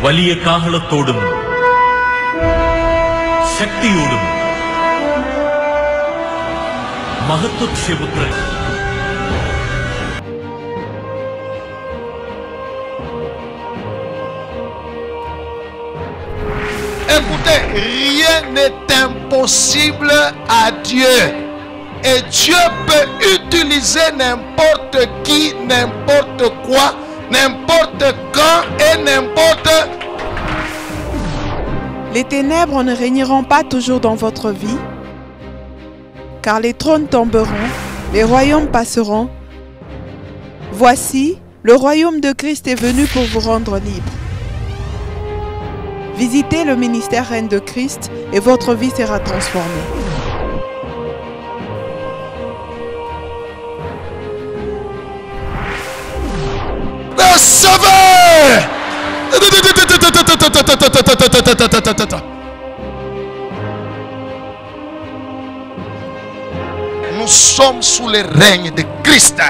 വലിയ കാഹളത്തോടും ശക്തിയോടും മഹത്വക്ഷേപുത്രൻ Écoutez, rien n'est impossible à Dieu. Et Dieu peut utiliser n'importe qui, n'importe quoi, n'importe quand et n'importe. Les ténèbres ne régneront pas toujours dans votre vie, car les trônes tomberont, les royaumes passeront. Voici, le royaume de Christ est venu pour vous rendre libre. Visitez le ministère Reine de Christ et votre vie sera transformée. Le Sauveur! Nous sommes sous le règne de Christ.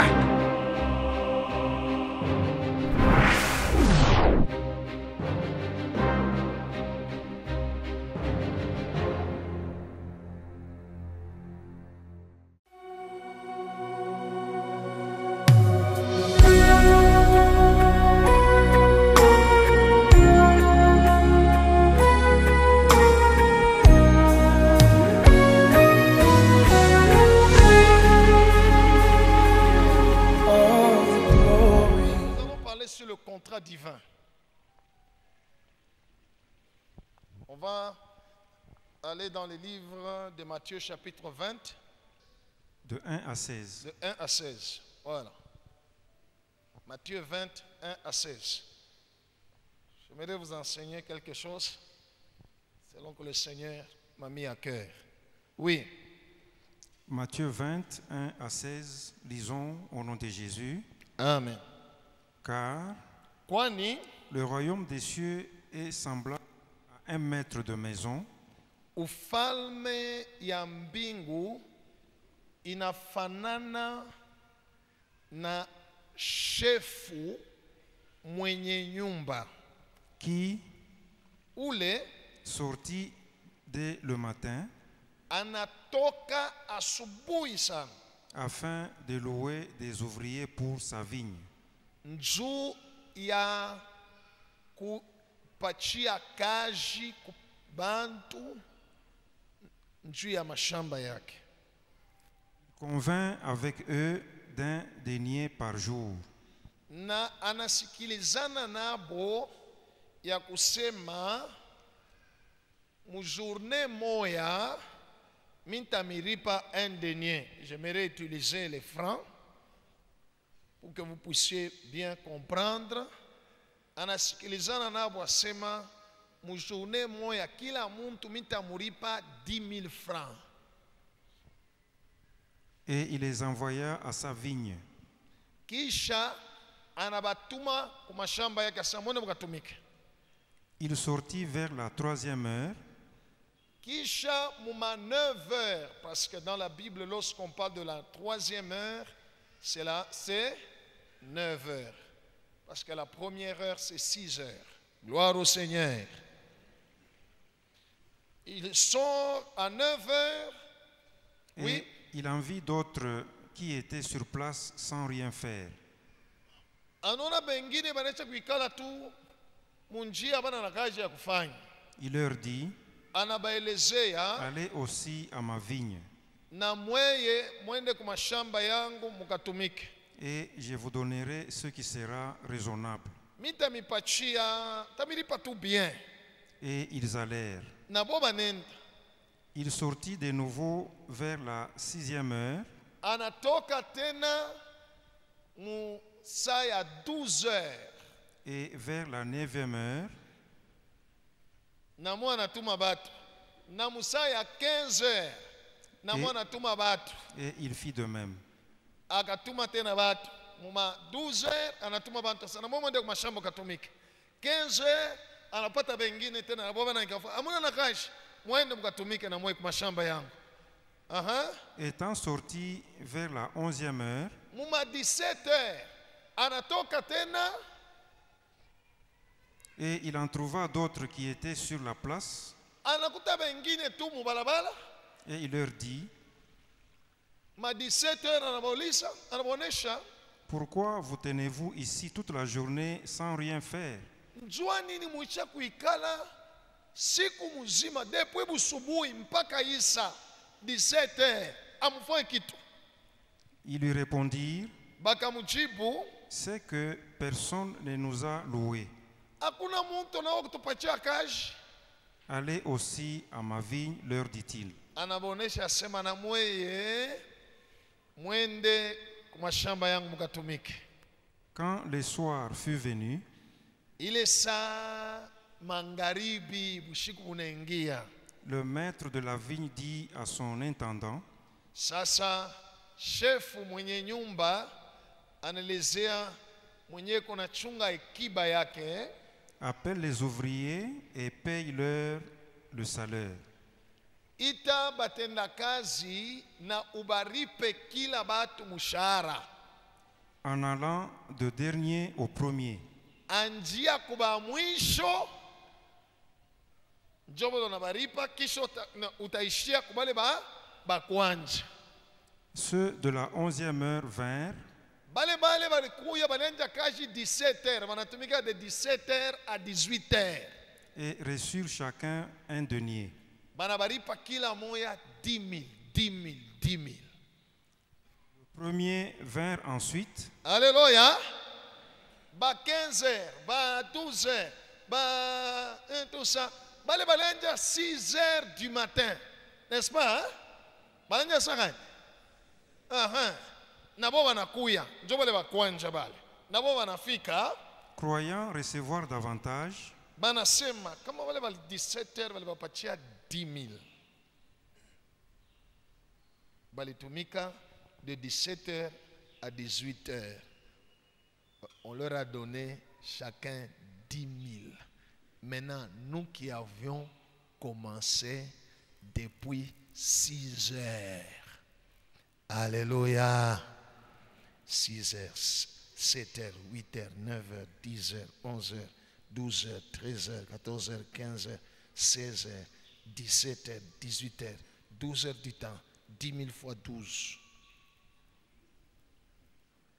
Divin. On va aller dans les livres de Matthieu chapitre 20. De 1 à 16. De 1 à 16. Voilà. Matthieu 20, 1 à 16. J'aimerais vous enseigner quelque chose selon que le Seigneur m'a mis à cœur. Oui. Matthieu 20, 1 à 16. Lisons au nom de Jésus. Amen. Car le royaume des cieux est semblable à un maître de maison ufalme ya mbingu inafanana na shefu mwenye nyumba qui ule sortit dès le matin anatoka asubuhi sana afin de louer des ouvriers pour sa vigne. Njuu ya kupachia kazi kubantu njuu ya mashamba yake. Convint avec eux d'un denier par jour. Na anasikilizana nabo ya kusema mujourne moya mintamiripa un denier. J'aimerais utiliser les francs pour que vous puissiez bien comprendre. Anasikilizana nabo asema mujourne moya kila muntu mintamuripa 10 000 francs. Et il les envoya à sa vigne. Kisha anabatuma kumashamba yake asamone bukatumike. Il sortit vers la 3e heure. Kisha muma 9 heures, parce que dans la Bible lorsqu'on parle de la 3e heure, c'est 9 heures. Parce que la première heure c'est 6 heures. Gloire au Seigneur. Il sort à 9 heures. Et oui. Il en vit d'autres qui étaient sur place sans rien faire. Il leur dit, allez aussi à ma vigne et je vous donnerai ce qui sera raisonnable. Et ils allèrent. Il sortit de nouveau vers la 6e heure. Anatoka tena musaa ya 12 heures. Et vers la 9e heure. Namo anatuma batu. Na musaa ya 15 heures. Namo anatuma batu. Et il fit de même. Akatuma tena batu. Muma 12 heures anatuma batu. Sana momo ndio kumashamba katumike. 15 heures anapata bengine tena naboba na ikafa. Amuna na kashi. Étant sorti vers la 11e heure, Et il en trouva d'autres qui étaient sur la place. Et il leur dit, pourquoi vous tenez-vous ici toute la journée sans rien faire? Ils lui répondirent, c'est que personne ne nous a loués. Allez aussi à ma vigne, leur dit-il. Quand le soir fut venu, le maître de la vigne dit à son intendant, sasa shefu mwenye nyumba anaelezea mwenye kuna chunga ekiba yake, appelle les ouvriers et paye-leur le salaire. Ita batenda kazi na ubaripe kila batu mushahara, en allant de dernier au premier. Anjia kuba mwisho jobo na baripa kisho utaishia kubale ba kwanja. Ceux de la 11e heure vinrent. Bale balikuya bananja kazi 17h, banatumika de 17h à 18h. Et reçurent chacun un denier. Banabaripa kila moya 10 000. Le premier vint ensuite. Alléluia. Ba 15h, ba 12h, ba tout ça. Bale balanja 6h du matin. N'est-ce pas? Balanja sakani. Nabo banakuya, njo bale bakwanja bale. Nabo banafika, croyant recevoir davantage, banasema kama wale bali 17h bale bapatia 10 000. Balitumika de 17h à 18h. On leur a donné chacun 10 000. Maintenant, nous qui avions commencé depuis 6 heures. Alléluia. 6 heures, 7 heures, 8 heures, 9 heures, 10 heures, 11 heures, 12 heures, 13 heures, 14 heures, 15 heures, 16 heures, 17 heures, 18 heures, 12 heures du temps, 10 000 fois 12,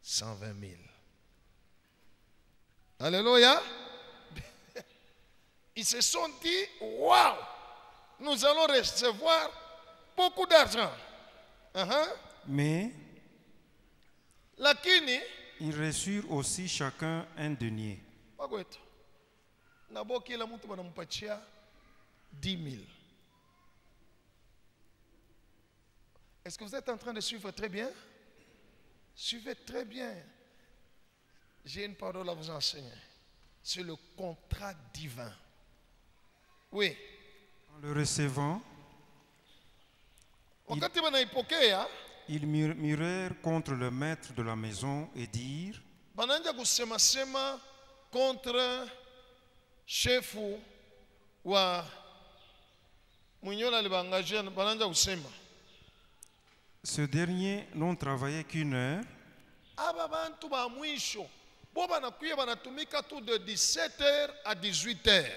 120 000. Alléluia. Ils se sont dit, waouh, nous allons recevoir beaucoup d'argent. Mais lakini ils reçurent aussi chacun un denier. Bagwetu. Nabo kila mtu banampatia 10 000. Est-ce que vous êtes en train de suivre très bien? Suivez très bien. J'ai une parole à vous enseigner. C'est le contrat divin. Oui. En le recevant, ils murmurèrent contre le maître de la maison et dirent, bananja kusema sema contre chefu wa mwenyola libangajia, bananja kusema ce dernier n'ont travaillé qu'une heure. Aba bantu ba mwisho bo banakuya banatumika tout de 17h à 18h.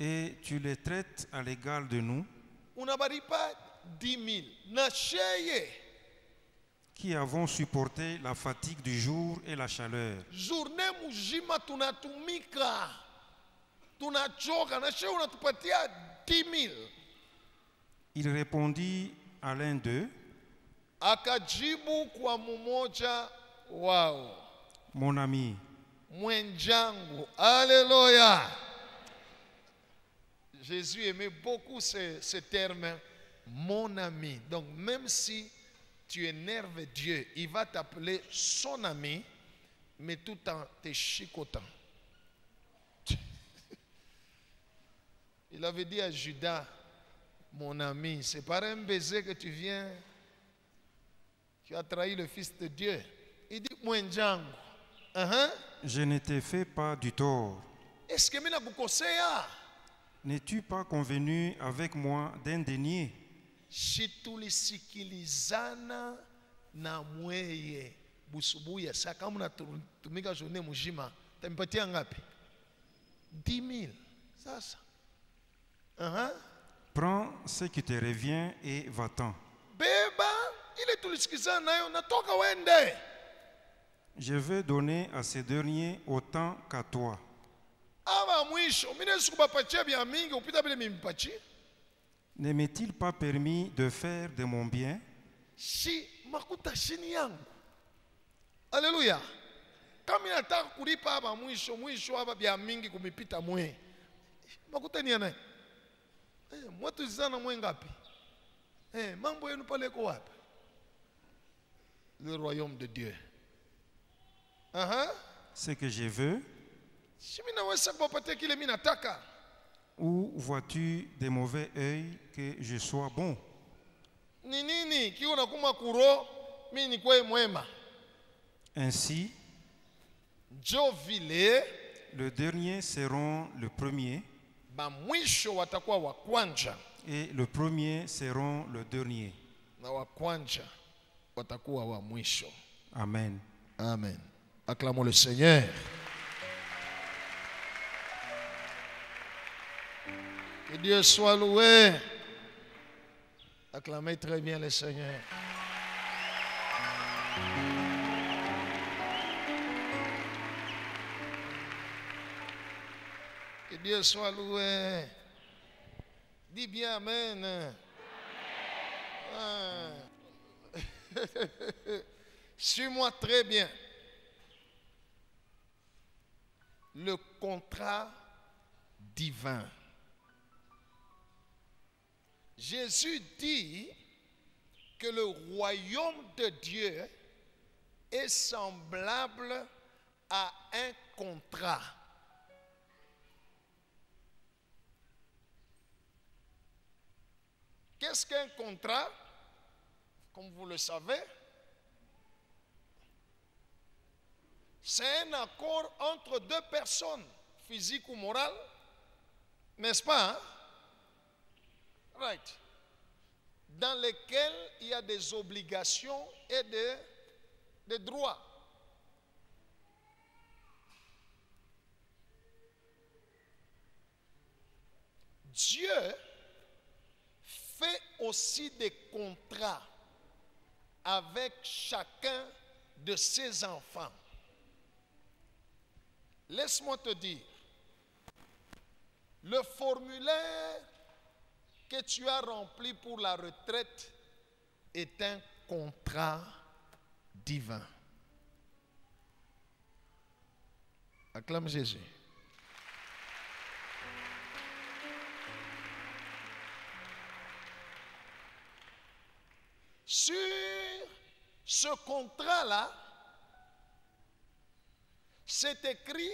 Et tu les traites à l'égal de nous. Unabaripa 10 000. Na sheye qui avons supporté la fatigue du jour et la chaleur. Journée mujima tunatumika. Tunachoka. Na sheye unatupatia 10 000. Il répondit à l'un d'eux. Akajibu kwa mmoja wao. Mon ami. Mwenjangu. Alléluia. Jésus aimait beaucoup ce terme, mon ami. Donc même si tu énerves Dieu, il va t'appeler son ami, mais tout en te chicotant. Il avait dit à Judas, mon ami, c'est par un baiser que tu viens, tu as trahi le Fils de Dieu. Il dit, mwenjangu. Je ne t'ai fait pas du tort. Est-ce que mina kukosea? N'es-tu pas convenu avec moi d'un denier? Shitulisikilizana na mweye busubuya saka muna tumika journée mujima, tampatia ngapi? 10 000. Ça. Prends ce qui te revient et va-t'en. Beba, ile tulisikiza nayo natoka wende. Je veux donner à ces derniers autant qu'à toi. Aba mwisho, mine sikubapatia bya mingi upita bile mimpachi. Ne m'est-il pas permis de faire de mon bien? Si makuta chini yangu. Alléluia. Kama nataka kulipa aba mwisho aba bya mingi kumipita mwe. Makuta ni yana. Mwatu zana mwe ngapi? Mambo yenu pale ko wapi? Le royaume de Dieu. Ce que je veux. Ou vois-tu de mauvais œil que je sois bon? Ainsi, le dernier seront le premier, et le premier seront le dernier. Amen. Amen. Acclamons le Seigneur. Que Dieu soit loué. Acclamez très bien le Seigneur. Que Dieu soit loué. Dis bien Amen. Suis-moi très bien. Le contrat divin. Jésus dit que le royaume de Dieu est semblable à un contrat. Qu'est-ce qu'un contrat? Comme vous le savez, c'est un accord entre deux personnes, physiques ou morales, n'est-ce pas? Right. Dans lequel il y a des obligations et des droits. Dieu fait aussi des contrats avec chacun de ses enfants. Laisse-moi te dire, le formulaire que tu as rempli pour la retraite est un contrat divin. Acclame Jésus. Sur ce contrat-là, c'est écrit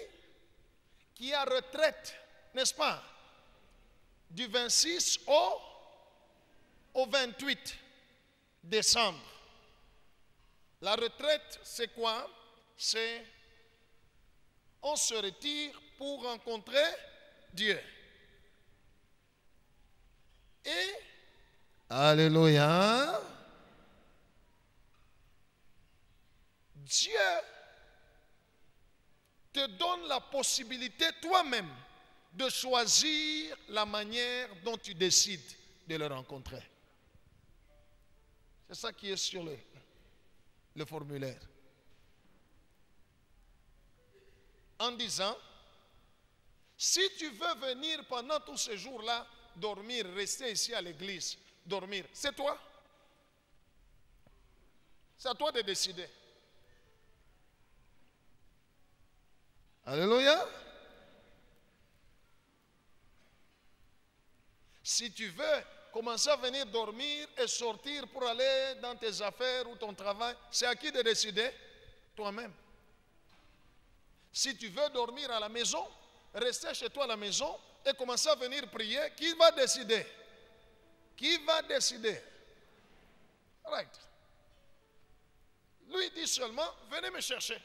qu'il y a retraite, n'est-ce pas? Du 26 au 28 décembre. La retraite, c'est quoi? C'est on se retire pour rencontrer Dieu. Et, alléluia, Dieu te donne la possibilité toi-même de choisir la manière dont tu décides de le rencontrer. C'est ça qui est sur le formulaire. En disant, si tu veux venir pendant tous ces jours-là, dormir, rester ici à l'église, dormir, c'est toi. C'est à toi de décider. Alléluia. Si tu veux commencer à venir dormir et sortir pour aller dans tes affaires ou ton travail, c'est à qui de décider? Toi-même. Si tu veux dormir à la maison, rester chez toi à la maison et commencer à venir prier, qui va décider? Qui va décider? Right. Lui dit seulement, venez me chercher.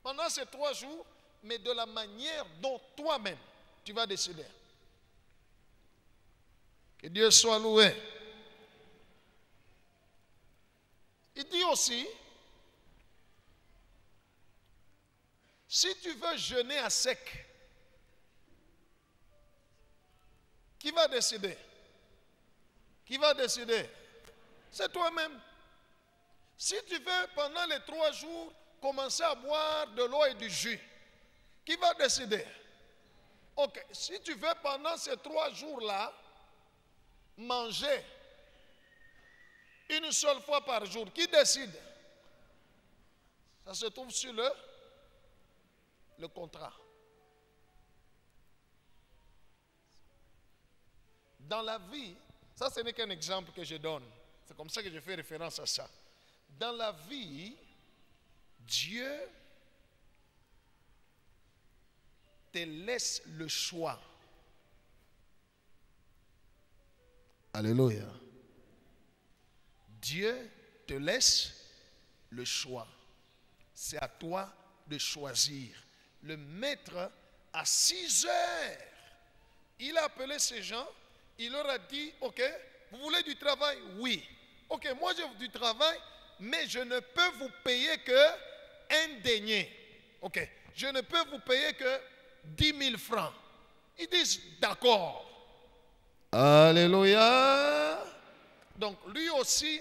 Pendant ces 3 jours, mais de la manière dont toi-même tu vas décider. Que Dieu soit loué. Il dit aussi, si tu veux jeûner à sec, Qui va décider? Qui va décider? C'est toi-même. Si tu veux, pendant les 3 jours, commencer à boire de l'eau et du jus, qui va décider? Ok, si tu veux, pendant ces 3 jours-là, manger une seule fois par jour, qui décide? Ça se trouve sur le contrat. Dans la vie, ça ce n'est qu'un exemple que je donne. C'est comme ça que je fais référence à ça. Dans la vie, Dieu te laisse le choix. Alléluia. Dieu te laisse le choix. C'est à toi de choisir. Le maître, à 6 heures, il a appelé ces gens, il leur a dit, ok, vous voulez du travail? Oui. Ok, moi j'ai du travail, mais je ne peux vous payer que un denier. Ok, je ne peux vous payer que 10 000 francs. Ils disent, d'accord. Alléluia. Donc lui aussi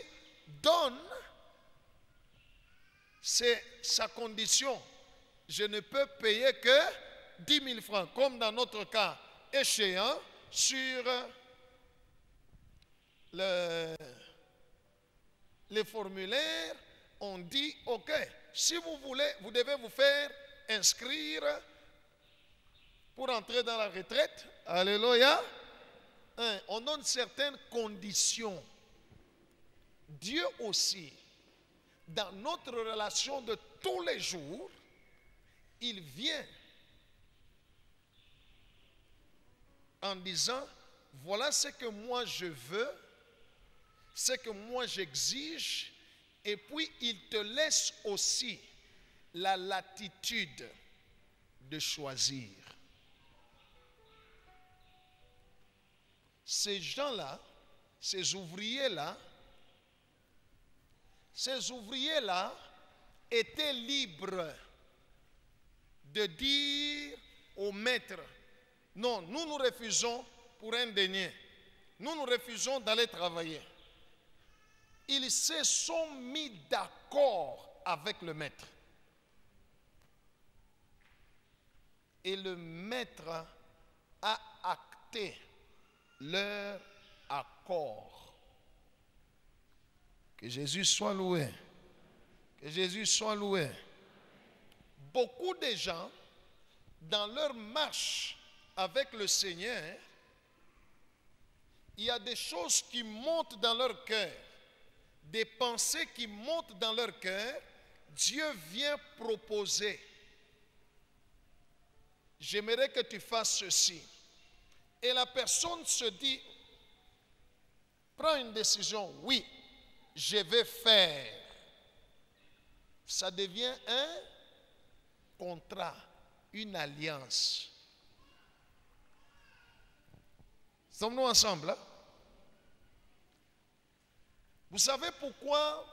donne, c'est sa condition. Je ne peux payer que 10 000 francs, comme dans notre cas échéant, sur les formulaires, on dit, ok, si vous voulez, vous devez vous faire inscrire pour entrer dans la retraite. Alléluia. On donne certaines conditions. Dieu aussi, dans notre relation de tous les jours, il vient en disant, voilà ce que moi je veux, ce que moi j'exige, et puis il te laisse aussi la latitude de choisir. Ces gens-là, ces ouvriers-là étaient libres de dire au maître, non, nous refusons pour un denier. Nous refusons d'aller travailler. Ils se sont mis d'accord avec le maître. Et le maître a acté leur accord. Que Jésus soit loué. Que Jésus soit loué. Beaucoup de gens, dans leur marche avec le Seigneur, il y a des choses qui montent dans leur cœur, des pensées qui montent dans leur cœur. Dieu vient proposer, j'aimerais que tu fasses ceci. Et la personne se dit, prends une décision, oui, je vais faire. Ça devient un contrat, une alliance. Sommes-nous ensemble? Hein? Vous savez pourquoi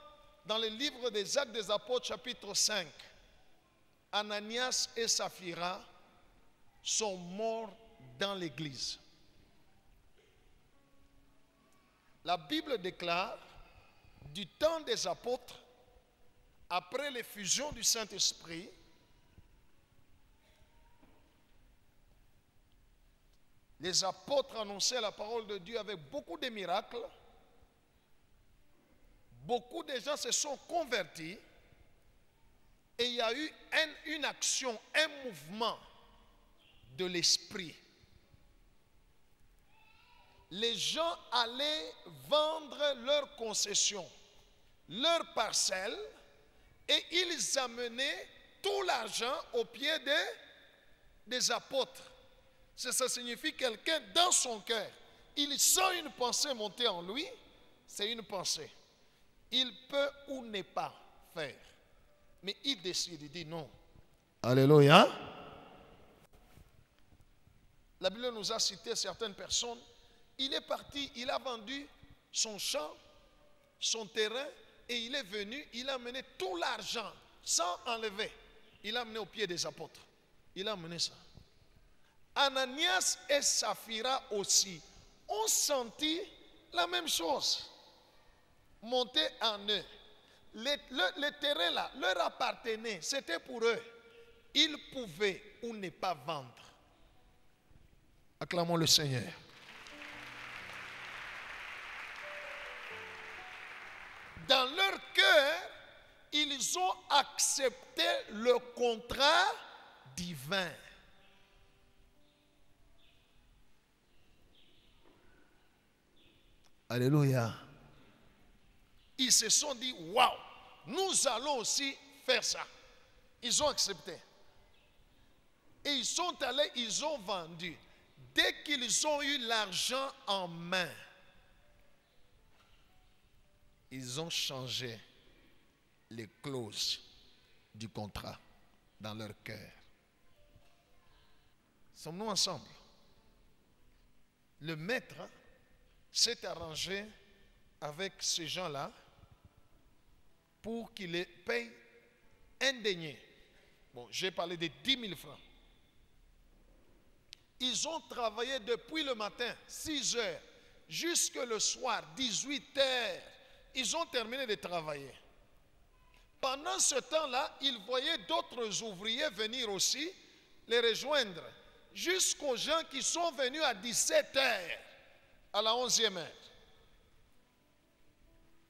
dans le livre des Actes des Apôtres chapitre 5, Ananias et Saphira sont morts dans l'église? La Bible déclare, du temps des apôtres, après l'effusion du Saint-Esprit, les apôtres annonçaient la parole de Dieu avec beaucoup de miracles. Beaucoup de gens se sont convertis et il y a eu une action, un mouvement de l'esprit. Les gens allaient vendre leurs concessions, leurs parcelles, et ils amenaient tout l'argent aux pieds des apôtres. Ça signifie quelqu'un dans son cœur, il sent une pensée monter en lui, c'est une pensée. Il peut ou ne pas faire, mais il décide, il dit non. Alléluia. La Bible nous a cité certaines personnes. Il est parti, il a vendu son champ, son terrain, et il est venu, il a amené tout l'argent sans enlever. Il a amené au pied des apôtres. Il a amené ça. Ananias et Saphira aussi ont senti la même chose. Monter en eux. Le terrain là leur appartenait, c'était pour eux. Ils pouvaient ou ne pas vendre. Acclamons le Seigneur. Dans leur cœur, ils ont accepté le contrat divin. Alléluia. Ils se sont dit, waouh, nous allons aussi faire ça. Ils ont accepté. Et ils sont allés, ils ont vendu. Dès qu'ils ont eu l'argent en main, ils ont changé les clauses du contrat dans leur cœur. Sommes-nous ensemble? Le maître s'est arrangé avec ces gens-là pour qu'ils les payent un denier. Bon, j'ai parlé de 10 000 francs. Ils ont travaillé depuis le matin, 6 heures, jusque le soir, 18 heures. Ils ont terminé de travailler. Pendant ce temps-là, ils voyaient d'autres ouvriers venir aussi les rejoindre, jusqu'aux gens qui sont venus à 17 heures, à la 11e heure.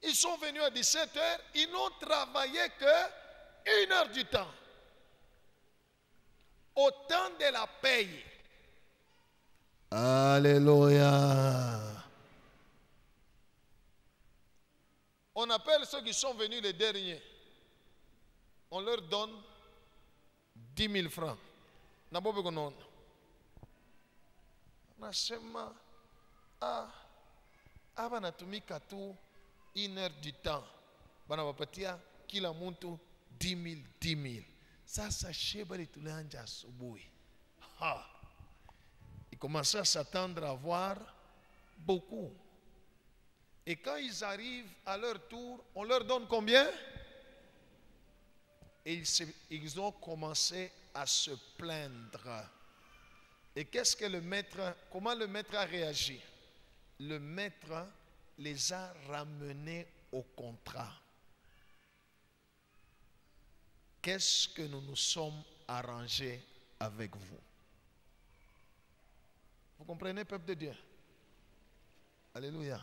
Ils sont venus à 17 heures, ils n'ont travaillé que 1 heure du temps. Au temps de la paye. Alléluia. On appelle ceux qui sont venus les derniers. On leur donne 10 000 francs. Nasema aba natumika tu 1 heure du temps. Banawapatia kila muntu 10 000. Sasa shebali tulianja asubuhi. Ils commençaient à s'attendre à avoir beaucoup. Et quand ils arrivent à leur tour, on leur donne combien? Et ils ont commencé à se plaindre. Et qu'est-ce que comment le maître a réagi? Le maître les a ramenés au contrat. Qu'est-ce que nous nous sommes arrangés avec vous? Vous comprenez, peuple de Dieu? Alléluia.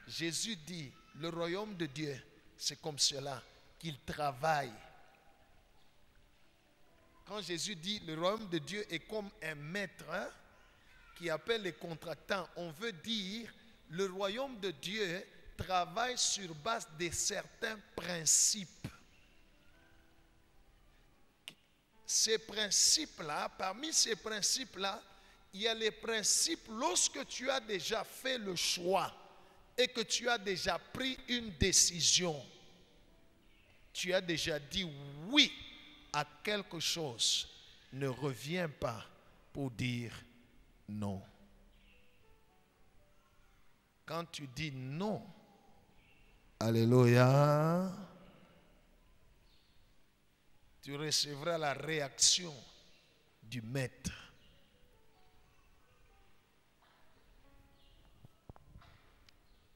Jésus dit, le royaume de Dieu, c'est comme cela, qu'il travaille. Quand Jésus dit, le royaume de Dieu est comme un maître qui appelle les contractants, on veut dire, le royaume de Dieu travaille sur base de certains principes. Ces principes-là, parmi ces principes-là, il y a les principes lorsque tu as déjà fait le choix et que tu as déjà pris une décision. Tu as déjà dit oui à quelque chose. Ne reviens pas pour dire non. Quand tu dis non, alléluia, tu recevras la réaction du maître.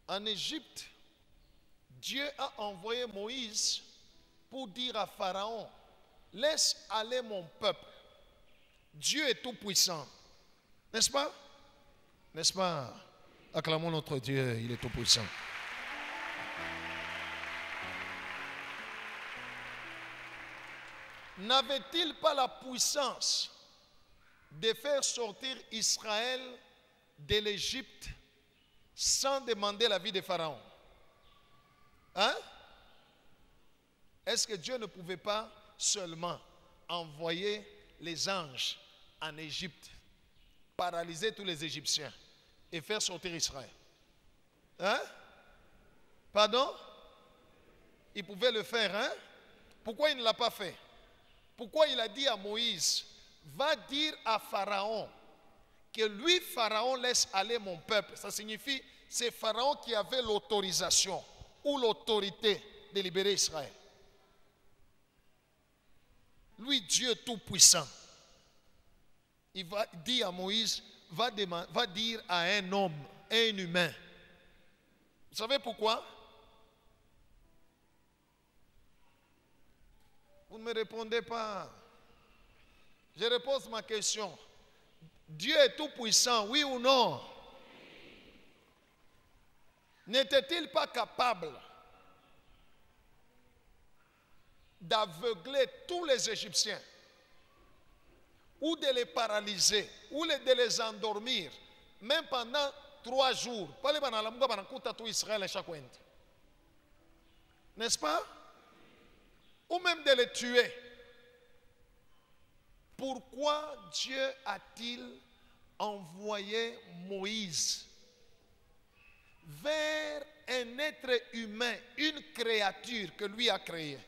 En Égypte, Dieu a envoyé Moïse pour dire à Pharaon, laisse aller mon peuple. Dieu est tout puissant. N'est-ce pas? N'est-ce pas? Acclamons notre Dieu, il est tout puissant. N'avait-il pas la puissance de faire sortir Israël de l'Égypte sans demander l'avis de Pharaon? Hein? Est-ce que Dieu ne pouvait pas seulement envoyer les anges en Égypte, paralyser tous les Égyptiens et faire sortir Israël? Hein? Pardon? Il pouvait le faire, hein? Pourquoi il ne l'a pas fait? Pourquoi il a dit à Moïse, va dire à Pharaon que lui, Pharaon, laisse aller mon peuple. Ça signifie, c'est Pharaon qui avait l'autorisation ou l'autorité de libérer Israël. Lui, Dieu tout-puissant, il va dire à Moïse, va dire à un homme un humain. Vous savez pourquoi? Vous ne me répondez pas. Je repose ma question. Dieu est tout puissant, oui ou non? N'était-il pas capable d'aveugler tous les Égyptiens, ou de les paralyser, ou de les endormir, même pendant 3 jours? N'est-ce pas? Ou même de les tuer. Pourquoi Dieu a-t-il envoyé Moïse vers un être humain, une créature que lui a créée,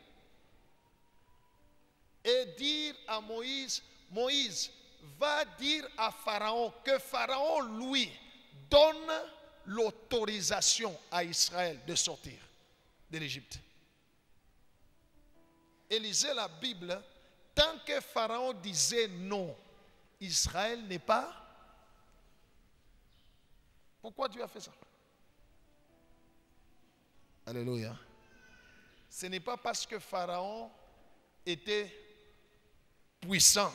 et dire à Moïse, Moïse, va dire à Pharaon que Pharaon, lui, donne l'autorisation à Israël de sortir de l'Égypte? Et lisez la Bible, tant que Pharaon disait non, Israël n'est pas. Pourquoi Dieu a fait ça? Alléluia. Ce n'est pas parce que Pharaon était puissant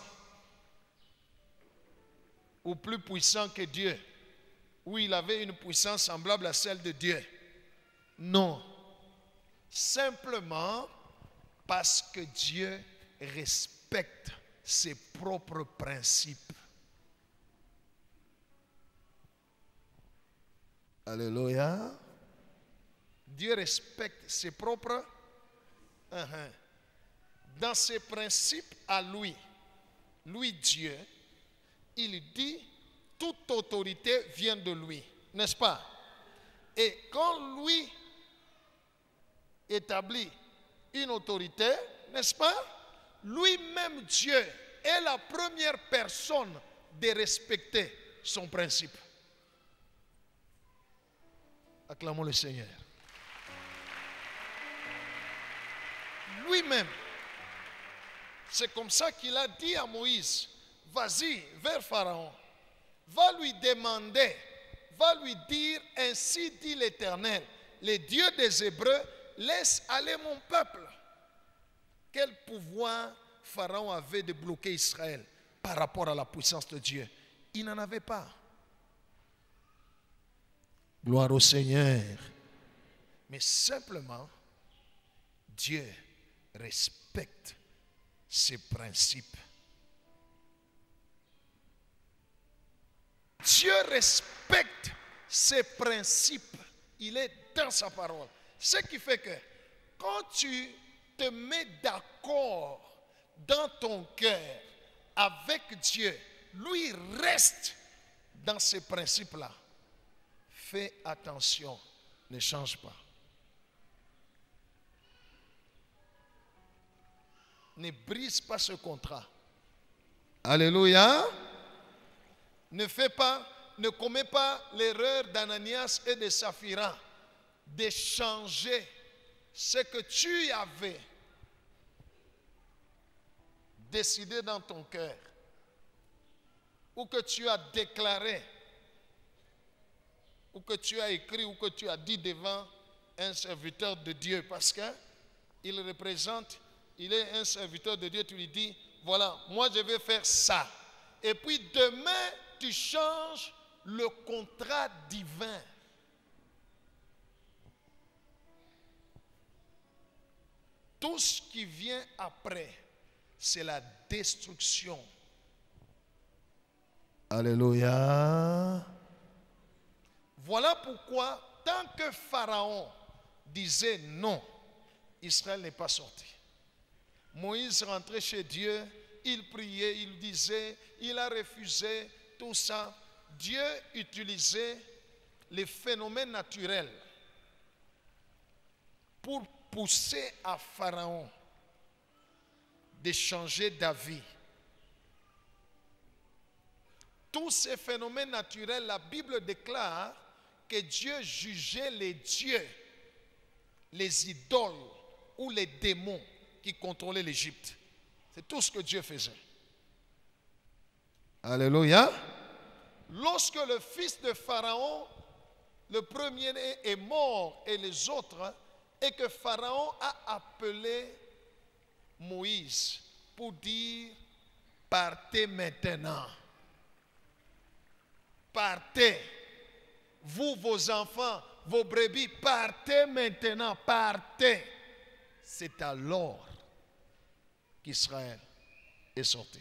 ou plus puissant que Dieu, ou il avait une puissance semblable à celle de Dieu. Non. Simplement parce que Dieu respecte ses propres principes. Alléluia. Dieu respecte ses propres. Dans ses principes à lui, Dieu, il dit, toute autorité vient de lui, n'est-ce pas? Et quand lui établit une autorité, n'est-ce pas? Lui-même, Dieu, est la première personne de respecter son principe. Acclamons le Seigneur. Lui-même. C'est comme ça qu'il a dit à Moïse, vas-y vers Pharaon, va lui demander, va lui dire, ainsi dit l'Éternel, le Dieu des Hébreux, laisse aller mon peuple. Quel pouvoir Pharaon avait de bloquer Israël par rapport à la puissance de Dieu? Il n'en avait pas. Gloire au Seigneur. Mais simplement, Dieu respecte ses principes. Dieu respecte ses principes. Il est dans sa parole. Ce qui fait que quand tu te mets d'accord dans ton cœur avec Dieu, lui reste dans ces principes-là. Fais attention, ne change pas. Ne brise pas ce contrat. Alléluia. Ne commets pas l'erreur d'Ananias et de Saphira de changer ce que tu avais décidé dans ton cœur ou que tu as déclaré ou que tu as écrit ou que tu as dit devant un serviteur de Dieu, parce qu'il représente, il est un serviteur de Dieu. Tu lui dis, voilà, moi je vais faire ça, et puis demain tu changes le contrat divin. Tout ce qui vient après, c'est la destruction. Alléluia. Voilà pourquoi, tant que Pharaon disait non, Israël n'est pas sorti. Moïse rentrait chez Dieu, il priait, il disait, il a refusé, tout ça. Dieu utilisait les phénomènes naturels pour pousser à Pharaon de changer d'avis. Tous ces phénomènes naturels, la Bible déclare que Dieu jugeait les dieux, les idoles ou les démons qui contrôlaient l'Égypte. C'est tout ce que Dieu faisait. Alléluia. Lorsque le fils de Pharaon le premier-né est mort et les autres, et que Pharaon a appelé Moïse pour dire, partez maintenant. Partez. Vous, vos enfants, vos brebis, partez maintenant, partez. C'est alors qu'Israël est sorti.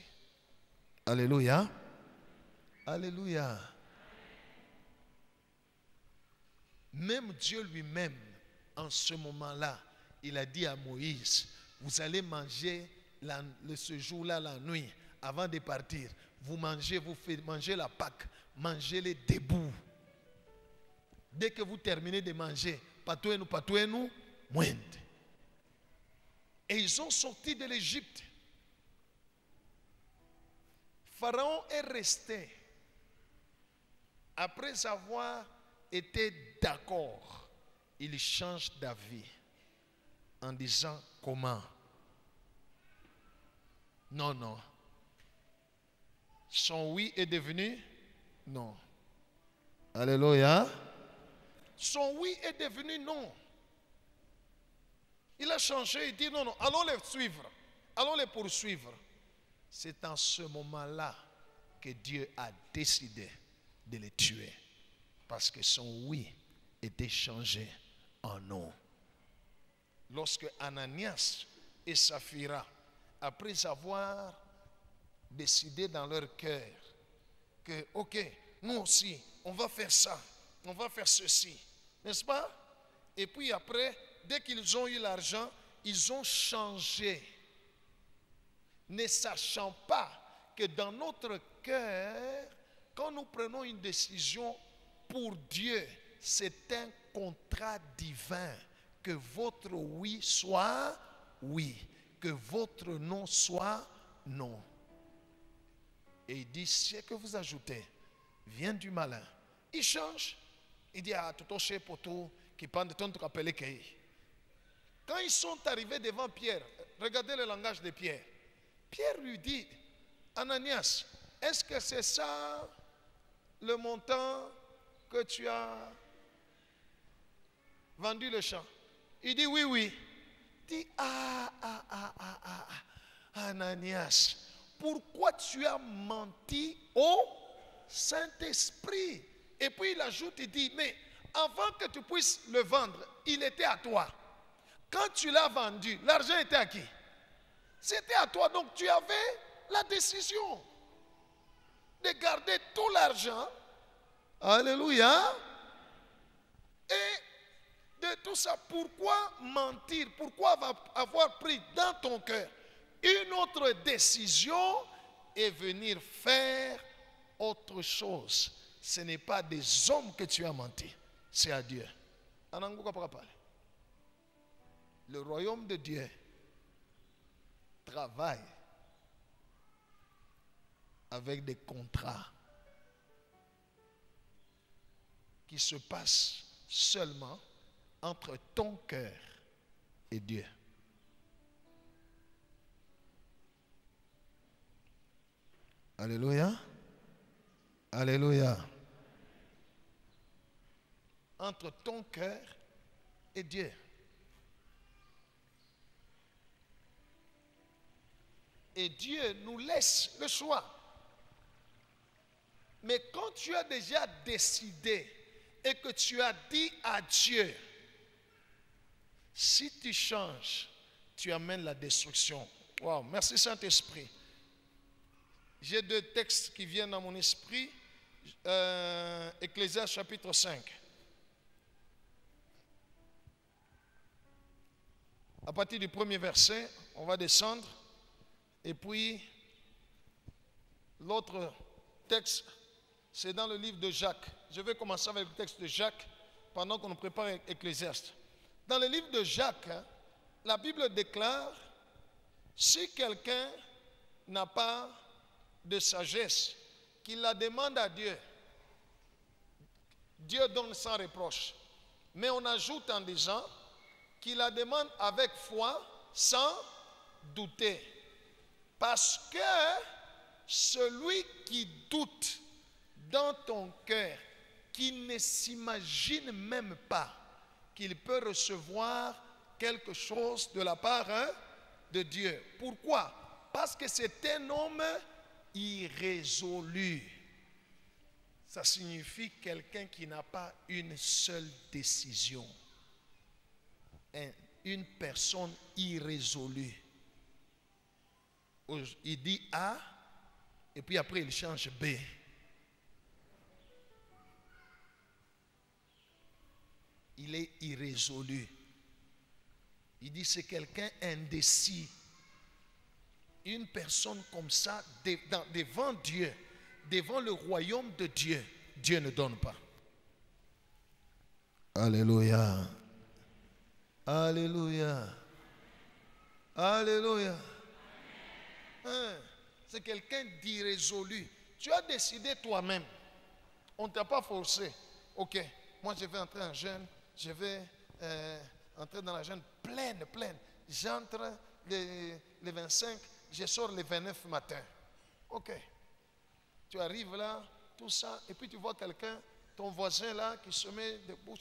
Alléluia. Alléluia. Même Dieu lui-même, en ce moment-là, il a dit à Moïse, vous allez manger ce jour-là, la nuit, avant de partir. Vous mangez, vous faites manger la Pâque, mangez-les debout. Dès que vous terminez de manger, patouez-nous, moindre. Et ils sont sortis de l'Égypte. Pharaon est resté. Après avoir été d'accord, il change d'avis en disant comment? Non, non. Son oui est devenu non. Alléluia. Son oui est devenu non. Il a changé, il dit non, non, allons les suivre, allons les poursuivre. C'est en ce moment-là que Dieu a décidé de les tuer. Parce que son oui était changé en non. Lorsque Ananias et Saphira, après avoir décidé dans leur cœur que, ok, nous aussi, on va faire ça, on va faire ceci, n'est-ce pas? Et puis après, dès qu'ils ont eu l'argent, ils ont changé, ne sachant pas que dans notre cœur, quand nous prenons une décision pour Dieu, c'est un contrat divin. Que votre oui soit oui, que votre non soit non. Et il dit, ce que vous ajoutez vient du malin. Il change. Il dit, ah, tout au chez poteau, qui parle de ton rappelé qu'il. Quand ils sont arrivés devant Pierre, regardez le langage de Pierre. Pierre lui dit, Ananias, est-ce que c'est ça le montant que tu as vendu le champ? Il dit oui, oui. Il dit, Ananias, pourquoi tu as menti au Saint-Esprit? Et puis il ajoute, il dit, mais avant que tu puisses le vendre, il était à toi. Quand tu l'as vendu, l'argent était à qui? C'était à toi. Donc tu avais la décision de garder tout l'argent. Alléluia. Et de tout ça, pourquoi mentir? Pourquoi avoir pris dans ton cœur une autre décision et venir faire autre chose? Ce n'est pas des hommes que tu as menti, c'est à Dieu. Le royaume de Dieu travaille avec des contrats qui se passent seulement entre ton cœur et Dieu. Alléluia. Alléluia. Entre ton cœur et Dieu. Et Dieu nous laisse le choix. Mais quand tu as déjà décidé et que tu as dit à Dieu, si tu changes, tu amènes la destruction. Wow, merci Saint-Esprit. J'ai deux textes qui viennent à mon esprit. Ecclésiaste chapitre 5. À partir du premier verset, on va descendre. Et puis, l'autre texte, c'est dans le livre de Jacques. Je vais commencer avec le texte de Jacques pendant qu'on nous prépare Ecclésiaste. Dans le livre de Jacques, la Bible déclare, si quelqu'un n'a pas de sagesse, qu'il la demande à Dieu. Dieu donne sans reproche. Mais on ajoute en disant qu'il la demande avec foi, sans douter. Parce que celui qui doute dans ton cœur qui ne s'imagine même pas qu'il peut recevoir quelque chose de la part de Dieu. Pourquoi? Parce que c'est un homme irrésolu. Ça signifie quelqu'un qui n'a pas une seule décision. Une personne irrésolue. Il dit A et puis après il change B. Il est irrésolu. Il dit c'est quelqu'un indécis. Une personne comme ça, devant Dieu, devant le royaume de Dieu, Dieu ne donne pas. Alléluia. Alléluia. Alléluia. Hein, c'est quelqu'un d'irrésolu. Tu as décidé toi-même. On ne t'a pas forcé. Ok, moi je vais entrer en jeûne. Je vais entrer dans la jeûne pleine. J'entre les 25, je sors les 29 matin. Ok. Tu arrives là, tout ça, et puis tu vois quelqu'un, ton voisin là, qui se met debout,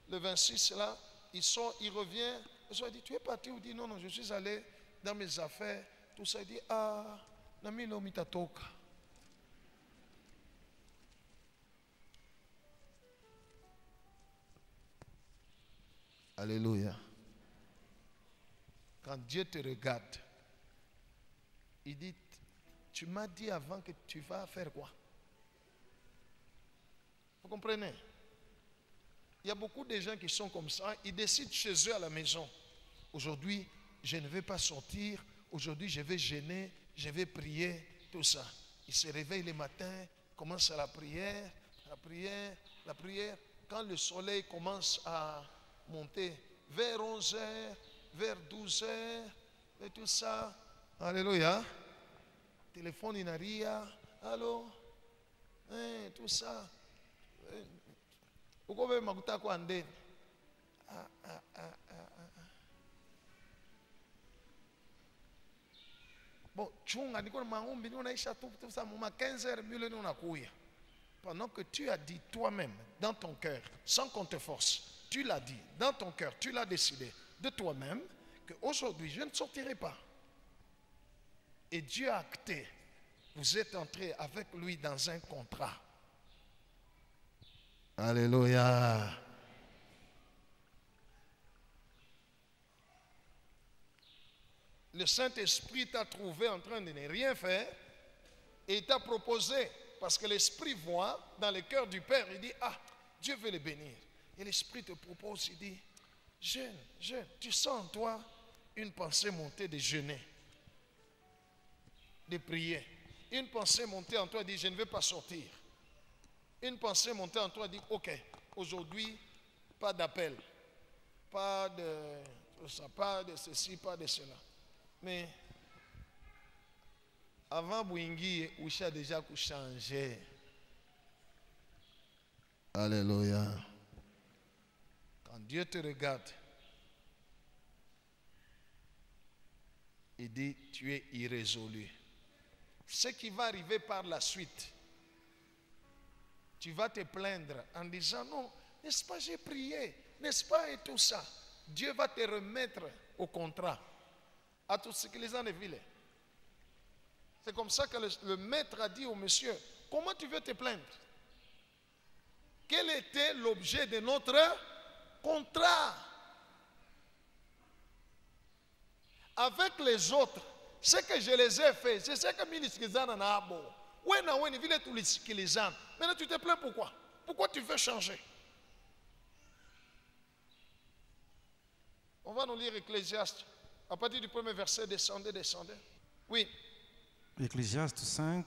le 26 là, il sort, il revient. Il dit, tu es parti? Ou dit, non, je suis allé dans mes affaires. Tout ça, il dit, ah, nami lo mitatoka. Alléluia. Quand Dieu te regarde, il dit, tu m'as dit avant que tu vas faire quoi? Vous comprenez? Il y a beaucoup de gens qui sont comme ça. Ils décident chez eux à la maison. Aujourd'hui, je ne vais pas sortir. Aujourd'hui, je vais jeûner. Je vais prier. Tout ça. Ils se réveillent le matin. Commencent à la prière. La prière. Quand le soleil commence à monter vers 11h, vers 12h, et tout ça. Alléluia. Téléphone inaria. Allô? Tout ça. Pourquoi makuta kwa ndeni? Bon, chunga niko na maombi niko naisha tout ça mama 15h mieux ni unakuya. Pendant que tu as dit toi-même dans ton cœur, sans qu'on te force, tu l'as dit dans ton cœur, tu l'as décidé de toi-même que aujourd'hui je ne sortirai pas. Et Dieu a acté. Vous êtes entré avec lui dans un contrat. Alléluia. Le Saint-Esprit t'a trouvé en train de ne rien faire et il t'a proposé, parce que l'Esprit voit dans le cœur du Père, il dit, ah, Dieu veut le bénir. Et l'Esprit te propose, il dit, jeûne, tu sens en toi une pensée montée de jeûner, de prier. Une pensée montée en toi dit, je ne vais pas sortir. Une pensée montée en toi dit, ok, aujourd'hui, pas d'appel, pas de ceci, pas de cela. Mais avant Bouingui, Oucha a déjà changé. Alléluia. Quand Dieu te regarde, il dit, tu es irrésolu. Ce qui va arriver par la suite, tu vas te plaindre en disant, non, n'est-ce pas, j'ai prié, n'est-ce pas, et tout ça. Dieu va te remettre au contrat, à tout ce que les gens ne vilaient. C'est comme ça que le maître a dit au monsieur, comment tu veux te plaindre? Quel était l'objet de notre contrat? Avec les autres, ce que je les ai fait, c'est ce que Miliskizana n'a abo. Maintenant tu te plains pourquoi? Pourquoi tu veux changer? On va nous lire Ecclésiaste. À partir du premier verset, descendez. Oui. Ecclésiaste 5,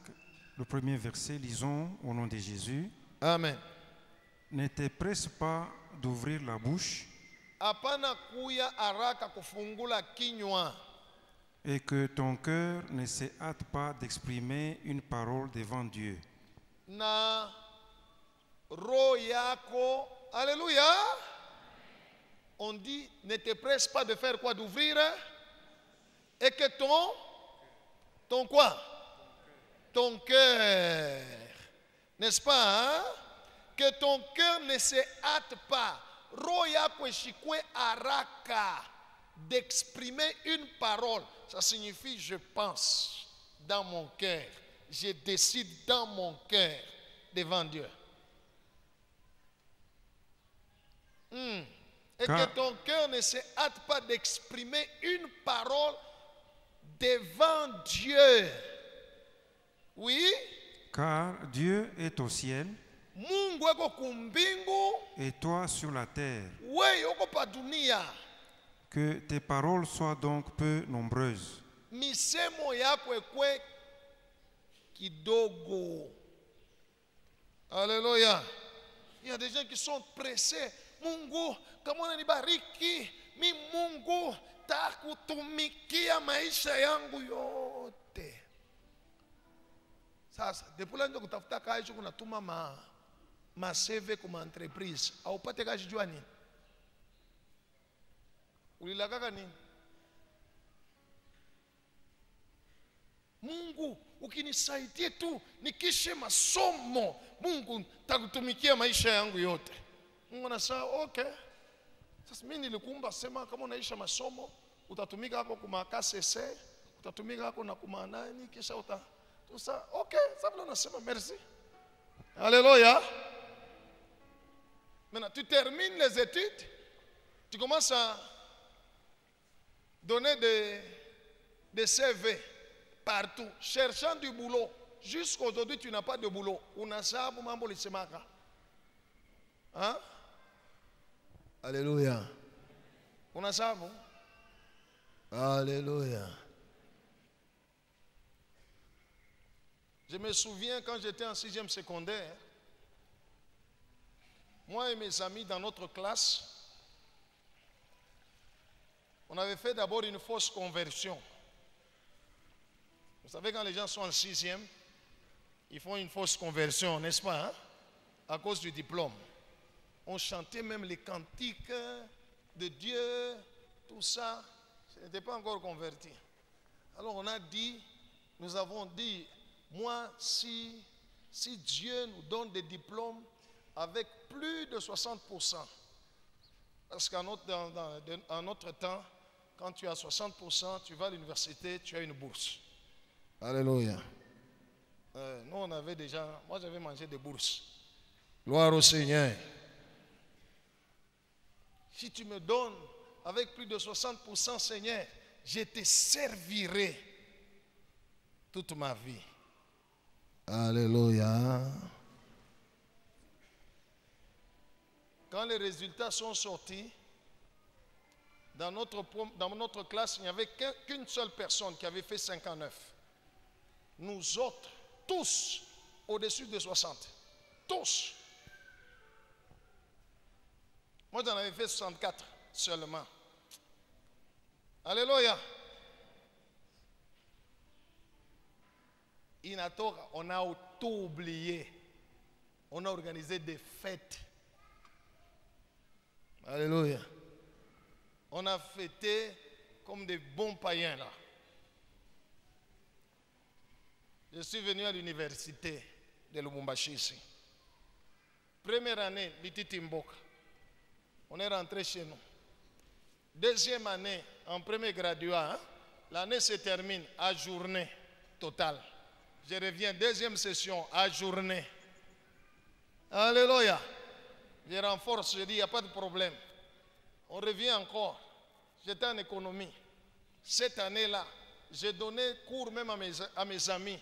le premier verset, lisons au nom de Jésus. Amen. Ne te presse pas d'ouvrir la bouche. Apana kuya haraka kufungula kinywa. Et que ton cœur ne se hâte pas d'exprimer une parole devant Dieu. Na roho yako, alléluia. On dit, ne te presse pas de faire quoi? D'ouvrir. Et que ton quoi? Ton cœur. N'est-ce pas? Hein? Que ton cœur ne se hâte pas. Roya kweshikwe araka. D'exprimer une parole. Ça signifie je pense dans mon cœur. Je décide dans mon cœur devant Dieu. Et que ton cœur ne se hâte pas d'exprimer une parole devant Dieu. Oui. Car Dieu est au ciel et toi sur la terre. Que tes paroles soient donc peu nombreuses. Misemo yako ekwe kidogo. Alléluia. Il y a des gens qui sont pressés. Mungu, kama unanibariki, mi Mungu takutumikia maisha yangu yote. Sasa, depuis là ndio kutafuta kazi kunatuma ma CV kuma entreprise. Au pate kazi jua nini? Ulilakaka nini? Mungu, ukinisaidia tu nikishe masomo, Mungu takutumikia maisha yangu yote. Mungu anasema okay. Sasa mimi nilikumba sema kama unaisha masomo, utatumika hapo kuma KCC, utatumika hapo na kuma nani kisha tusa okay, sababu nasema merci. Alléluia. Maintenant tu termines les études, tu commences à donner des CV partout, cherchant du boulot. Jusqu'aujourd'hui, tu n'as pas de boulot. Unasabu mambo lisemaka. Hein? Alléluia. Unasabu? Alléluia. Je me souviens quand j'étais en 6e secondaire, moi et mes amis dans notre classe, on avait fait d'abord une fausse conversion. Vous savez, quand les gens sont en 6e, ils font une fausse conversion, n'est-ce pas, hein? À cause du diplôme. On chantait même les cantiques de Dieu, tout ça. Je n'étais pas encore converti. Alors on a dit, nous avons dit, moi, si Dieu nous donne des diplômes avec plus de 60%, parce qu'en notre temps, quand tu as 60%, tu vas à l'université, tu as une bourse. Alléluia. Nous, on avait déjà, moi j'avais mangé des bourses. Gloire au Seigneur. Si tu me donnes avec plus de 60%, Seigneur, je te servirai toute ma vie. Alléluia. Quand les résultats sont sortis, dans notre classe, il n'y avait qu'une seule personne qui avait fait 59. Nous autres, tous, au-dessus de 60. Tous. Moi, j'en avais fait 64 seulement. Alléluia. Inatora, on a tout oublié. On a organisé des fêtes. Alléluia. On a fêté comme des bons païens là. Je suis venu à l'université de Lubumbashi ici. Première année, Lititimbok. On est rentré chez nous. Deuxième année, en premier graduat, hein, l'année se termine à journée totale. Je reviens, deuxième session, à journée. Alléluia. Je renforce, je dis, il n'y a pas de problème. On revient encore. J'étais en économie. Cette année-là, j'ai donné cours même à mes amis.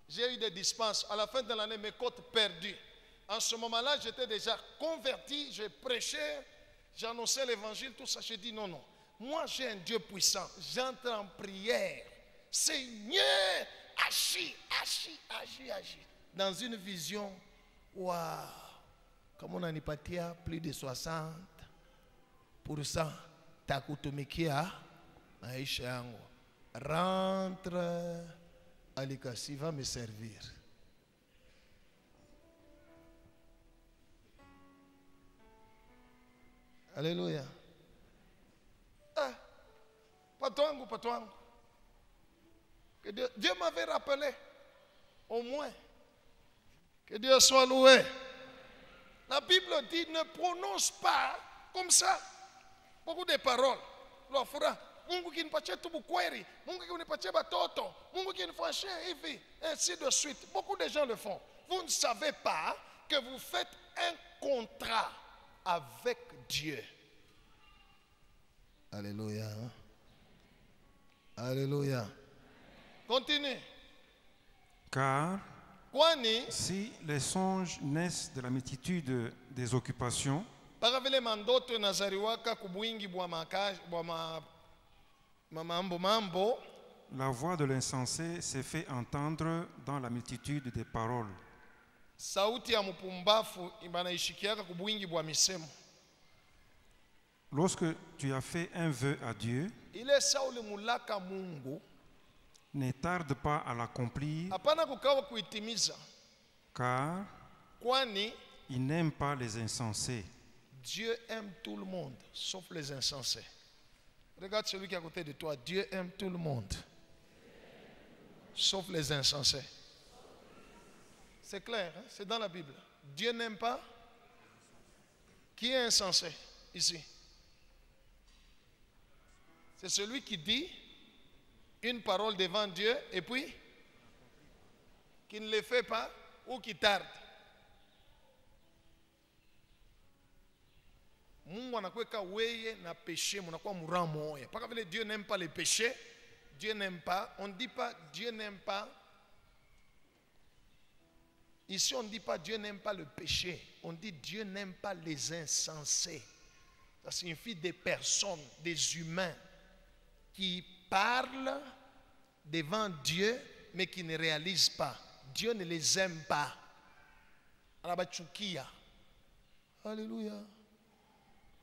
J'ai eu des dispenses. À la fin de l'année, mes côtes perdues. En ce moment-là, j'étais déjà converti. Je prêchais, j'annonçais l'évangile, tout ça. J'ai dit non, non. Moi, j'ai un Dieu puissant. J'entre en prière. Seigneur, agis, agis, agis, agis. Dans une vision, waouh. Comme on a nipatia, plus de 60%. Takutumikia, maisha yangu. Rentre. Alikasi va me servir. Alléluia. Ah, patouangu. Que Dieu m'avait rappelé, au moins. Que Dieu soit loué. La Bible dit ne prononce pas comme ça beaucoup de paroles. L'offra, Mungu kinipatie tu bukweri, Mungu kinipatie batoto, Mungu kinifanyie hivi, ainsi de suite. Beaucoup de gens le font. Vous ne savez pas que vous faites un contrat avec Dieu. Alléluia. Alléluia. Continue. Car Kwani si les songes naissent de la multitude des occupations, pakavile mandoto nazariwaka kubwingi bwa makazi bwa mambo, la voix de l'insensé se fait entendre dans la multitude des paroles. sauti ya mpumbafu ibanaishikiaka kubwingi bwa misemo. Lorsque tu as fait un vœu à Dieu, Ile sauli mulaka Mungu ne tarde pas à l'accomplir, hapana kukawa kuitimiza, car kwani il n'aime pas les insensés. Dieu aime tout le monde sauf les insensés. Regarde celui qui est à côté de toi. Dieu aime tout le monde sauf les insensés. C'est clair, hein? C'est dans la Bible. Dieu n'aime pas. Qui est insensé ici? C'est celui qui dit une parole devant Dieu et puis qui ne le fait pas ou qui tarde. Mungu anakuweka weye na péché, munakuwa mura moya. Pas que Dieu n'aime pas les péchés, Dieu n'aime pas. On ne dit pas Dieu n'aime pas. Ici on ne dit pas Dieu n'aime pas le péché. On dit Dieu n'aime pas les insensés. Ça signifie des personnes, des humains qui parlent devant Dieu mais qui ne réalisent pas. Dieu ne les aime pas. Alabachukia. Alléluia.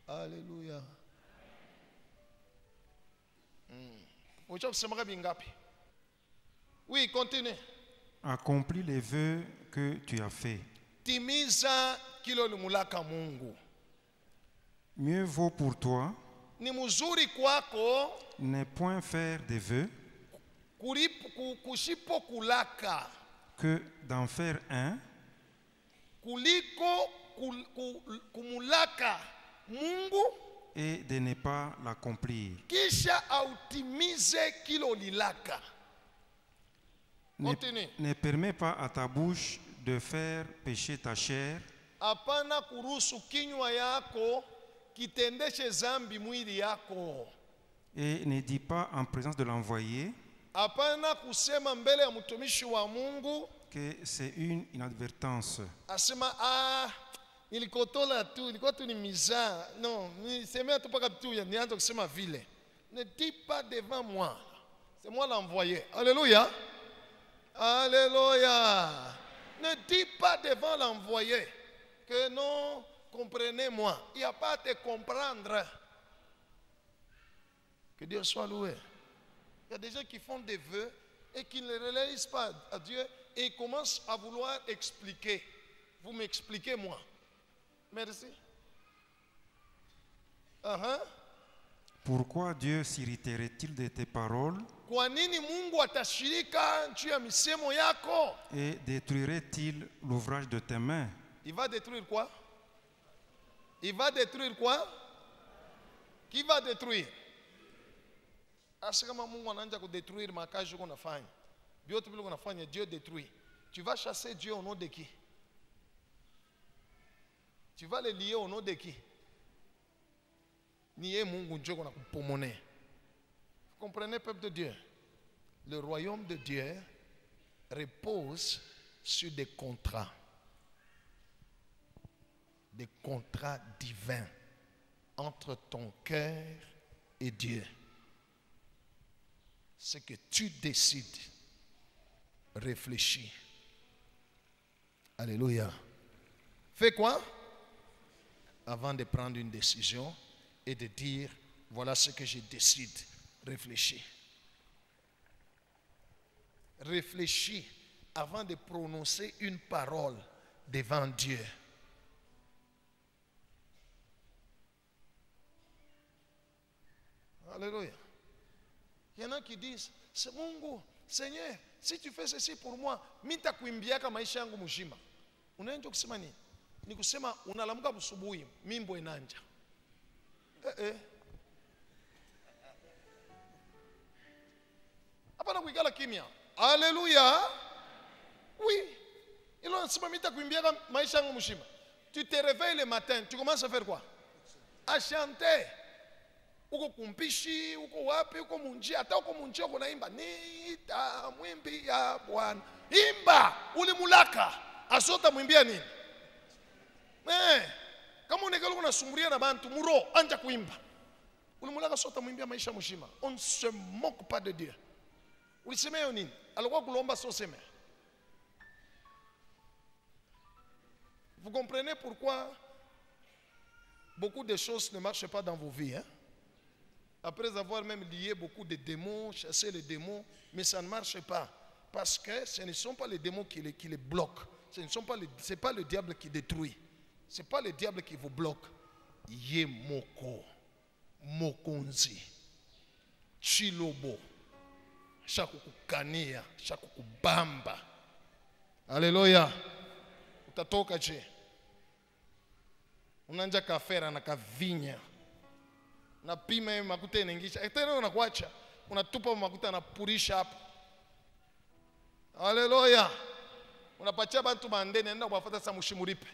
Alléluia. Oui, continue. Accomplis les vœux que tu as faits. Timiza kilo lumulaka Mungu. Mieux vaut pour toi Ni muzuri kwako ne point faire des vœux kushipo kulaka que d'en faire un kuliko kumulaka Mungu et de ne pas l'accomplir. kisha autimize kilo lilaka. Continue. Ne permets pas à ta bouche de faire pécher ta chair Hapana kuruhusu kinywa yako kitendeshe zambi mwili yako. et ne dis pas en présence de l'envoyé Hapana kusema mbele ya mtumishi wa Mungu que c'est une inadvertance. asema nilikotola tu, ilikuwa tu ni mizaa. Non, nisemea tu paka tu nianze kusema vile. Ne dis pas devant moi. C'est moi l'envoyé. Alléluia. Alléluia. Ne dis pas devant l'envoyé que non, comprenez-moi. Il n'y a pas à te comprendre. Que Dieu soit loué. Il y a des gens qui font des vœux et qui ne réalisent pas à Dieu et ils commencent à vouloir expliquer. Vous m'expliquez moi. Merci. Pourquoi Dieu s'irriterait-il de tes paroles Kwa nini Mungu atashirika juu ya misemo yako? et détruirait-il l'ouvrage de tes mains? Il va détruire quoi? Il va détruire quoi? Qui va détruire? Asa kama Mungu anaanza kudétruire makazi uko unafanya. Vyote vile unafanya Dieu détruit. Tu vas chasser Dieu au nom de qui? Tu vas le lier au nom de qui? Niye Mungu njoo na kupomone. Vous comprenez, peuple de Dieu? Le royaume de Dieu repose sur des contrats. Des contrats divins entre ton cœur et Dieu. Ce que tu décides, réfléchis. Alléluia. Fais quoi? Avant de prendre une décision et de dire, voilà ce que je décide. Réfléchis. Réfléchis avant de prononcer une parole devant Dieu. Alléluia. Il y en a qui disent, c'est Mungu, Seigneur, si tu fais ceci pour moi, mitakuimbiaka maisha yangu mzima. Unaenda kusema nini? ni kusema unalamuka busubuhi mimbo inanja. Hapana kuikala kimya. Alléluia. Oui. Il a enseigné mita kuimbia maisha yangu mshima. Tu te réveilles le matin, tu commences à faire quoi? À chanter. Uko kumpishi, uko wapi, uko munjia, hata uko munjia uko naimba. Nita mwimbia Bwana. Imba, ulimulaka. Asota mwimbia nini? Kama unekalo unasumburia na bantu muro anja kuimba. Ulimulaka sota mwimbia maisha mshima. On ne se moque pas de Dieu. Ulisema yo nini? Alikuwa kulomba so sema. Vous comprenez pourquoi beaucoup de choses ne marchent pas dans vos vies, hein? Après avoir même lié beaucoup de démons, chassé les démons, mais ça ne marche pas. Parce que ce ne sont pas les démons qui les bloquent. Ce n'est pas le diable qui détruit. Ce n'est pas le diable qui vous bloque. Ye moko, mokonzi, chilobo, shakukukania, shakukubamba. Alléluia. Utatoka je? Unanja kafera na kavinya. Na pima makuta inaingisha. Tena unakuacha. Unatupa makuta na purisha hapo. Alléluia. Unapatia bantu mandeni nenda kuwafuata sa mushimuripe.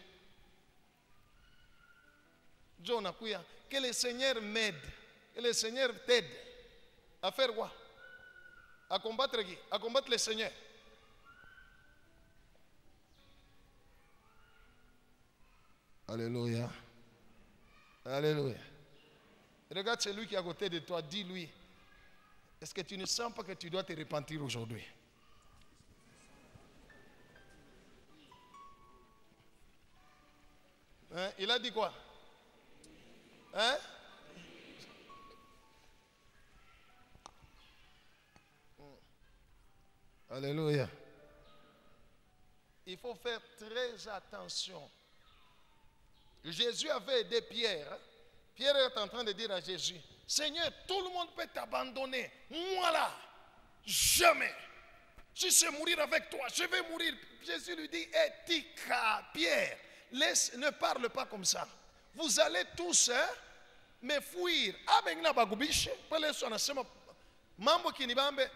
Jo nakuya que le Seigneur m'aide. Que le Seigneur t'aide. À faire quoi? À combattre qui? À combattre le Seigneur. Alléluia. Alléluia. Regarde celui qui est à côté de toi, dis-lui, est-ce que tu ne sens pas que tu dois te repentir aujourd'hui? Hein? Il a dit quoi? Hein? Alléluia. Il faut faire très attention. Jésus avait aidé Pierre. Pierre est en train de dire à Jésus, Seigneur, tout le monde peut t'abandonner. Moi là, jamais. Si c'est mourir avec toi, je vais mourir. Jésus lui dit, Tika, Pierre, ne parle pas comme ça. Vous allez tous me fuir. Abengna bagubishe, pale Yesu anasema mambo kinibambe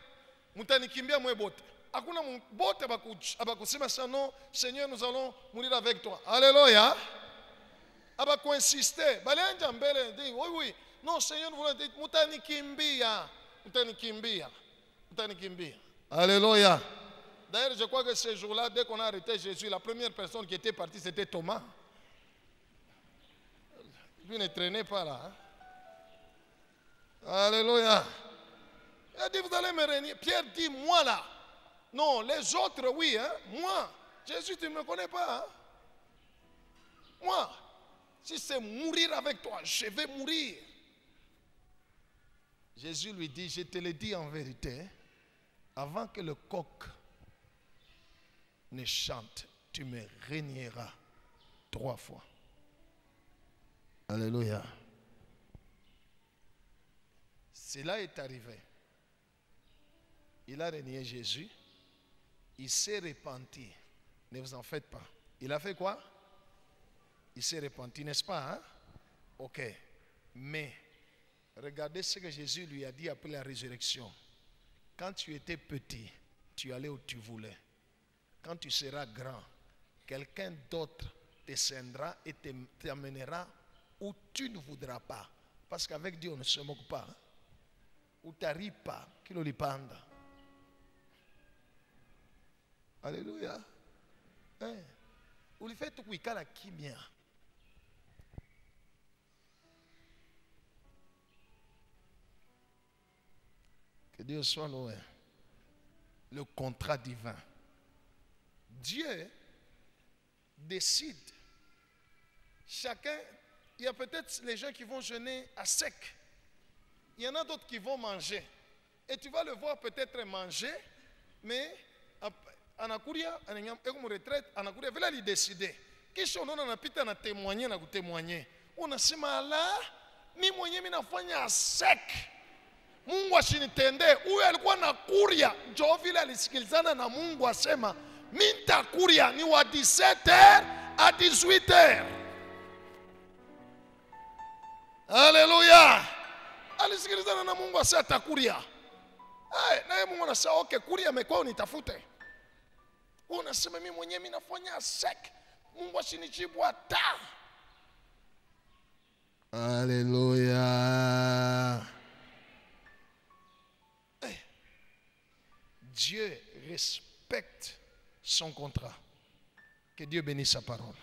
mutanikimbia mwe bote. Hakuna bote abakusema ça non, Seigneur, nous allons mourir avec toi. Alléluia. Abaku insister, balanja mbele dit oui, non Seigneur, vous dites mutanikimbia. Alléluia. D'ailleurs, je crois que ce jour-là, dès qu'on a arrêté Jésus, la première personne qui était partie, c'était Thomas. Lui ne traînait pas là. Hein? Alléluia. Il a dit, vous allez me régner. Pierre dit, moi là. Non, les autres, oui. Hein? Moi. Jésus, tu ne me connais pas. Hein? Moi. Si c'est mourir avec toi, je vais mourir. Jésus lui dit, je te le dis en vérité, avant que le coq ne chante, tu me régneras 3 fois. Alléluia. Cela est arrivé. Il a régné Jésus. Il s'est repenti. Ne vous en faites pas. Il a fait quoi? Il s'est repenti, n'est-ce pas? Hein? Ok. Mais, regardez ce que Jésus lui a dit après la résurrection. Quand tu étais petit, tu allais où tu voulais. Quand tu seras grand, quelqu'un d'autre descendra et t'amènera où tu ne voudras pas. Parce qu'avec Dieu, on ne se moque pas. Hein? Où tu n'arrives pas, qu'il le panda. Alléluia. Hein? Où il fait tout qui la kimia. Que Dieu soit loué. Le contrat divin. Dieu décide. Chacun, il y a peut-être les gens qui vont jeûner à sec. Il y en a d'autres qui vont manger. Et tu vas le voir peut-être manger, mais anakuria, comme retraite, anakuria, vela li décider. Kisha unaona napita na témoigner na kutémoigner. Unasema la, mimi mwenyewe mimi nafanya sek. Mungu asinitendee. Huyu alikuwa na kuria. Njoo vile alisikilizana na Mungu asema, mimi nitakuria ni wa 17h à 18h. Alléluia. Alisikilizana na Mungu asa atakuria. Naye Mungu anasema okay, kuria amekuwa unitafute. Unasema mimi mwenyewe mimi nafanya sek. Mungu asinijibu hata. Alléluia. Dieu respecte son contrat. Que Dieu bénisse sa parole.